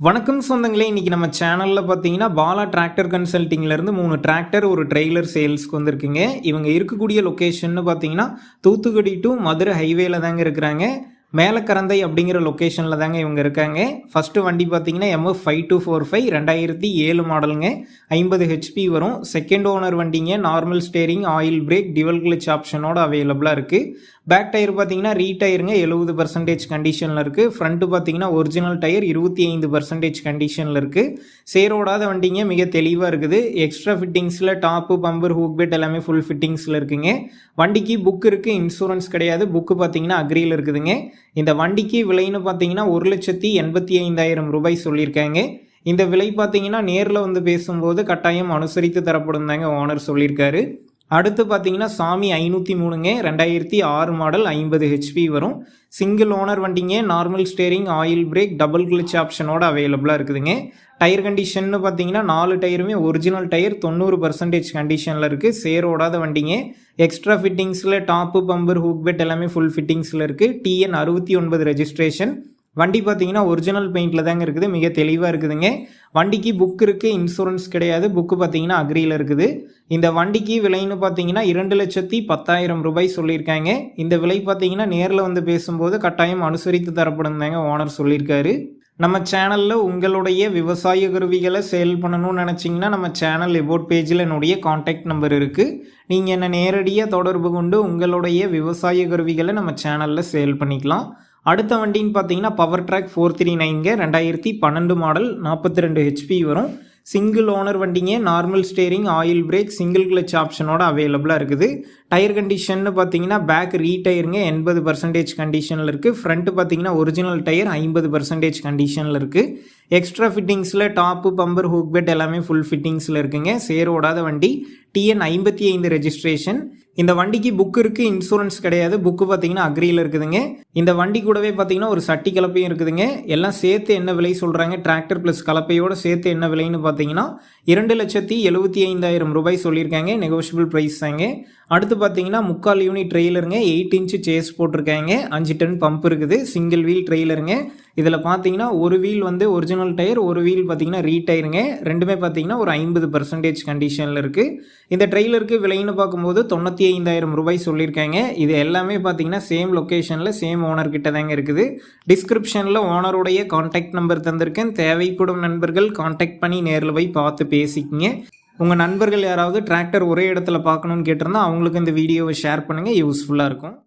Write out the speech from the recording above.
வணக்கம் சொந்தங்களே, இன்றைக்கி நம்ம சேனலில் பார்த்தீங்கன்னா பாலா டிராக்டர் கன்சல்ட்டிங்லேருந்து 3 டிராக்டர் ஒரு ட்ரெய்லர் சேல்ஸ்க்கு வந்திருக்குங்க. இவங்க இருக்கக்கூடிய லொக்கேஷன்னு பார்த்தீங்கன்னா தூத்துக்குடி டு மதுரை ஹைவேல தாங்க இருக்கிறாங்க. மேலக்கரந்தை அப்படிங்கிற லொக்கேஷனில் தாங்க இவங்க இருக்காங்க. ஃபஸ்ட்டு வண்டி பார்த்தீங்கன்னா MF5245 2007 மாடலுங்க, 50 ஹெச்பி வரும். செகண்ட் ஓனர் வண்டிங்க, normal steering, oil brake, dual clutch ஆப்ஷனோட அவைலபிளாக இருக்குது. பேக் டயர் பார்த்தீங்கன்னா ரீடயருங்க 70% கண்டிஷனில் இருக்குது. ஃப்ரண்ட்டு பார்த்தீங்கன்னா ஒரிஜினல் டயர் 25% கண்டிஷனில் இருக்குது. சேரோடாத வண்டிங்க, மிக தெளிவாக இருக்குது. எக்ஸ்ட்ரா ஃபிட்டிங்ஸில் டாப்பு, பம்பர், ஹூக் பெட் எல்லாமே ஃபுல் ஃபிட்டிங்ஸில் இருக்குங்க. வண்டிக்கு புக் இருக்குது, இன்சூரன்ஸ் கிடையாது. புக்கு பார்த்தீங்கன்னா அக்ரியில் இருக்குதுங்க. இந்த வண்டிக்கு விலைன்னு பார்த்தீங்கன்னா 1,85,000 ரூபாய் சொல்லியிருக்காங்க. இந்த விலை பார்த்தீங்கன்னா நேரில் வந்து பேசும்போது கட்டாயம் அனுசரித்து தரப்படும் தாங்க ஓனர் சொல்லியிருக்காரு. அடுத்து பார்த்தீங்கன்னா சாமி 503ங்க, 2006 மாடல், 50 ஹெச்பி வரும். சிங்கிள் ஓனர் வண்டிங்க, normal steering, oil brake, double clutch ஆப்ஷனோட அவைலபிளாக இருக்குதுங்க. டயர் கண்டிஷன்னு பார்த்தீங்கன்னா 4 டயருமே ஒரிஜினல் டயர் 90% கண்டிஷனில் இருக்குது. சேரோடாத வண்டிங்க. எக்ஸ்ட்ரா ஃபிட்டிங்ஸில் டாப்பு, பம்பர், ஹூக் பெட் எல்லாமே ஃபுல் ஃபிட்டிங்ஸில் இருக்குது. TN 69 registration. வண்டி பார்த்தீங்கன்னா ஒரிஜினல் பெயிண்டில் தாங்க இருக்குது, மிக தெளிவாக இருக்குதுங்க. வண்டிக்கு புக் இருக்குது, இன்சூரன்ஸ் கிடையாது. புக்கு பார்த்தீங்கன்னா அக்ரியில் இருக்குது. இந்த வண்டிக்கு விலைன்னு பார்த்தீங்கன்னா 2,10,000 ரூபாய் சொல்லியிருக்காங்க. இந்த விலை பார்த்தீங்கன்னா நேரில் வந்து பேசும்போது கட்டாயம் அனுசரித்து தரப்படும் தாங்க ஓனர் சொல்லியிருக்காரு. நம்ம சேனலில் உங்களுடைய விவசாய கருவிகளை சேல் பண்ணணும்னு நினச்சிங்கன்னா நம்ம சேனல் எபோட் பேஜில் என்னுடைய காண்டாக்ட் நம்பர் இருக்குது. நீங்கள் என்னை நேரடியாக தொடர்பு கொண்டு உங்களுடைய விவசாய கருவிகளை நம்ம சேனலில் சேல் பண்ணிக்கலாம். அடுத்த வண்டின்னு பார்த்தீங்கன்னா பவர் ட்ராக் 439ங்க, 2012 மாடல், 42 ஹெச்பி வரும். சிங்கிள் ஓனர் வண்டிங்க, normal steering, oil brake, single clutch ஆப்ஷனோட அவைலபிளாக இருக்குது. டயர் கண்டிஷன்னு பார்த்தீங்கன்னா பேக் ரீடயருங்க 80% கண்டிஷனில் இருக்குது. ஃப்ரண்ட்டு பார்த்தீங்கன்னா ஒரிஜினல் டயர் 50% கண்டிஷனில் இருக்குது. எக்ஸ்ட்ரா ஃபிட்டிங்ஸில் டாப்பு, பம்பர், ஹூக் பெட் எல்லாமே ஃபுல் ஃபிட்டிங்ஸில் இருக்குங்க. சேரோடாத வண்டி. TN 55 registration. இந்த வண்டிக்கு புக் இருக்குது, இன்சூரன்ஸ் கிடையாது. புக்கு பார்த்தீங்கன்னா அக்ரியில் இருக்குதுங்க. இந்த வண்டி கூடவே பார்த்தீங்கன்னா ஒரு சட்டி கலப்பையும் இருக்குதுங்க. எல்லாம் சேர்த்து என்ன விலை சொல்கிறாங்க, டிராக்டர் ப்ளஸ் கலப்பையோடு சேர்த்து என்ன விலைன்னு பார்த்தீங்கன்னா 2,75,000 ரூபாய் சொல்லியிருக்காங்க. நெகோஷியபிள் ப்ரைஸ் தாங்க. அடுத்து பார்த்தீங்கன்னா 3/4 யூனிட் ட்ரெய்லருங்க, 8 இன்ச்சு சேஸ் போட்டிருக்காங்க, 5 டன் பம்ப் இருக்குது. சிங்கிள் வீல் ட்ரெய்லருங்க. இதில் பார்த்தீங்கன்னா ஒரு வீல் வந்து ஒரிஜினல் டயர், ஒரு வீல் பார்த்தீங்கன்னா ரீடயருங்க. ரெண்டுமே பார்த்தீங்கன்னா ஒரு 50% கண்டிஷனில் இருக்குது. இந்த ட்ரெய்லருக்கு விலைன்னு பார்க்கும்போது 95,000 ரூபாய் சொல்லியிருக்காங்க. இது எல்லாமே பார்த்தீங்கன்னா சேம் லொக்கேஷனில் சேம் ஓனர்கிட்ட தாங்க இருக்குது. டிஸ்கிரிப்ஷனில் ஓனருடைய கான்டாக்ட் நம்பர் தந்திருக்கேன். தேவைப்படும் நண்பர்கள் கான்டாக்ட் பண்ணி நேரில் போய் பார்த்து பேசிக்கிங்க. உங்கள் நண்பர்கள் யாராவது டிராக்டர் ஒரே இடத்துல பார்க்கணுன்னு கேட்டிருந்தா அவங்களுக்கு இந்த வீடியோவை ஷேர் பண்ணுங்கள், யூஸ்ஃபுல்லாக இருக்கும்.